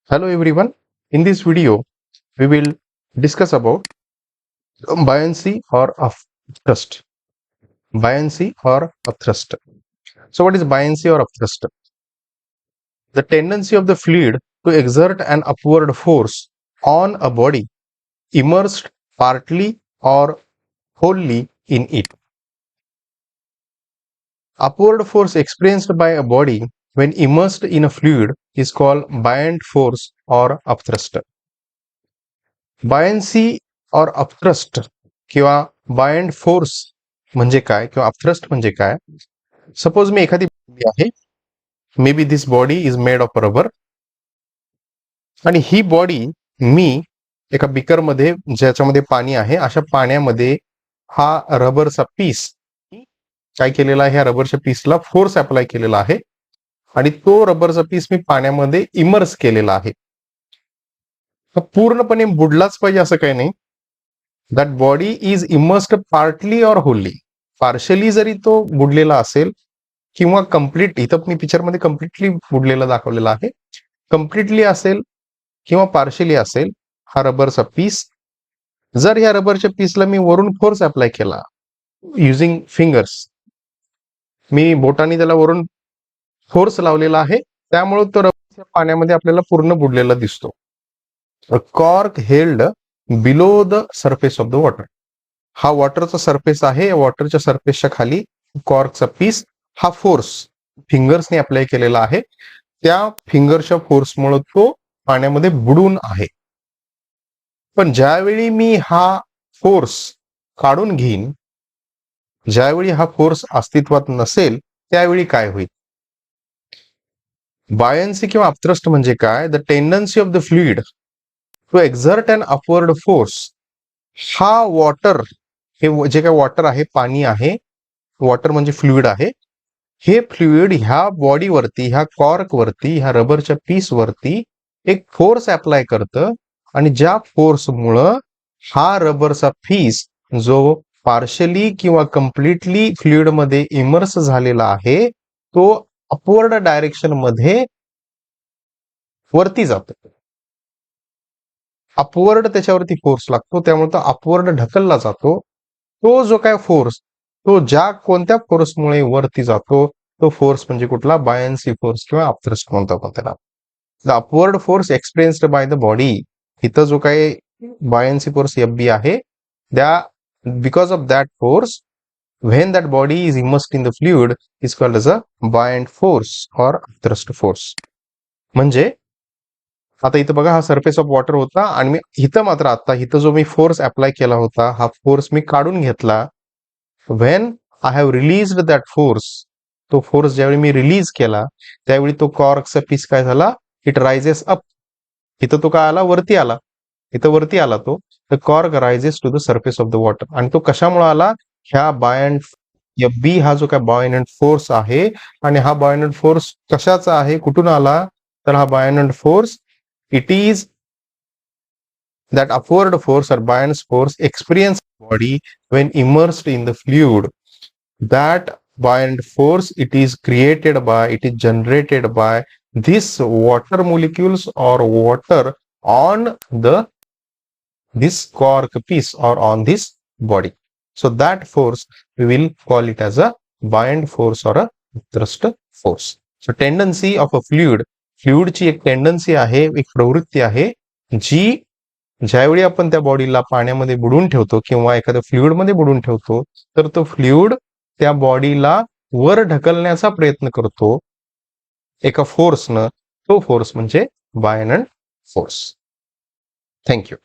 Hello everyone. In this video, we will discuss about buoyancy or upthrust. Buoyancy or upthrust. So, what is buoyancy or upthrust? The tendency of the fluid to exert an upward force on a body immersed partly or wholly in it. Upward force experienced by a body when immersed in a fluid is called buoyant force or upthrust. Buoyancy और upthrust किंवा buoyant force म्हणजे काय किंवा upthrust म्हणजे काय. Suppose मी एखादी body आहे, may be this body is made of rubber, आणि ही बॉडी मी एका बिकर मध्ये ज्याच्यामध्ये पाणी आहे अशा पाण्यामध्ये हा रबरचा पीस काय केलेला आहे, ह्या रबरच्या पीसला फोर्स अप्लाय केलेला आहे आणि तो रबरचा पीस मी पाण्यामध्ये इमर्स केलेला आहे. पूर्णपणे बुडलाच पाहिजे असं काही नाही. That body is immersed partly और होली. पार्शली जरी तो बुडलेला असेल किंवा कम्प्लीट, इथं मी पिक्चर मध्ये कम्प्लिटली बुडलेला दाखवलेला आहे, कम्प्लिटली असेल किंवा पार्शली असेल हा रबरचा पीस. जर ह्या रबरच्या पीसला मी वरून फोर्स अप्लाय केला युजिंग फिंगर्स, मी बोटाने त्याला वरून फोर्स लावलेला आहे, त्यामुळे तो रबर पाण्यामध्ये आपल्याला पूर्ण बुडलेला दिसतो. A cork held below the surface of the water. हा वॉटरचा सरफेस आहे, या वॉटरच्या सरफेसच्या खाली कॉर्कचा पीस हा फोर्स फिंगर्सने अप्लाय केलेला आहे. त्या फिंगरच्या फोर्समुळे तो पाण्यामध्ये बुडून आहे. पण ज्यावेळी मी हा फोर्स काढून घेईन, ज्यावेळी हा फोर्स अस्तित्वात नसेल, त्यावेळी काय होईल. बायन्सी किंवा अपथ्रस्ट म्हणजे काय. The tendency of the fluid to exert an upward force. हा वॉटर, हे जे काय वॉटर आहे, पाणी आहे, वॉटर म्हणजे फ्लुइड आहे, हे फ्लुइड ह्या बॉडीवरती, ह्या कॉर्क वरती, ह्या रबरच्या पीस वरती एक फोर्स अप्लाय करतं आणि ज्या फोर्समुळं हा रबरचा पीस जो पार्शली किंवा कम्प्लिटली फ्लुइड मध्ये इमर्स झालेला आहे तो अपवर्ड डायरेक्शन मध्ये वरती जातो. अपवर्ड त्याच्यावरती फोर्स लागतो, त्यामुळे तो अपवर्ड ढकलला जातो. तो जो काय फोर्स, तो ज्या कोणत्या फोर्समुळे वरती जातो तो फोर्स म्हणजे कुठला, बायन्सी फोर्स किंवा अपथ्रस्ट म्हणतो आपण त्याला. The upward force experienced by the body. इथं जो काही बायन्सी फोर्स एफ बी आहे, त्या because of that force when that body is immersed in the fluid is called as a buoyant force और अपथ्रस्ट फोर्स. म्हणजे आता इथं बघा, हा सरफेस ऑफ वॉटर होता आणि मी इथं मात्र आता इथं जो मी फोर्स अप्लाय केला होता, हा फोर्स मी काढून घेतला. When I have released that force, तो फोर्स ज्यावेळी मी रिलीज केला त्यावेळी तो कॉर्कचा पीस काय झाला, इट रायझेस अप. इथं तो काय आला, वरती आला, इथं वरती आला तो. The cork rises to the surface of the water. आणि तो कशामुळे आला, ह्या बायंट या बी हा जो काय बायनंट फोर्स आहे, आणि हा बायनंट फोर्स कशाचा आहे, कुठून आला, तर हा बायनंट force it is that upward force or buoyant force experienced body when immersed in the fluid. That buoyant force, it is generated by this water molecules or water on this cork piece or on this body. So that force we will call it as a buoyant force or a thrust force. So tendency of a fluid ची एक tendency आहे, एक प्रवृत्ती आहे, जी ज्यावेळी आपण त्या बॉडीला पाण्यामध्ये बुडून ठेवतो किंवा एखाद्या फ्लुइड मध्ये बुडून ठेवतो, तर तो फ्लुइड त्या बॉडीला वर ढकलण्याचा प्रयत्न करतो एका फोर्सनं. तो फोर्स म्हणजे बायनंट फोर्स. थँक्यू.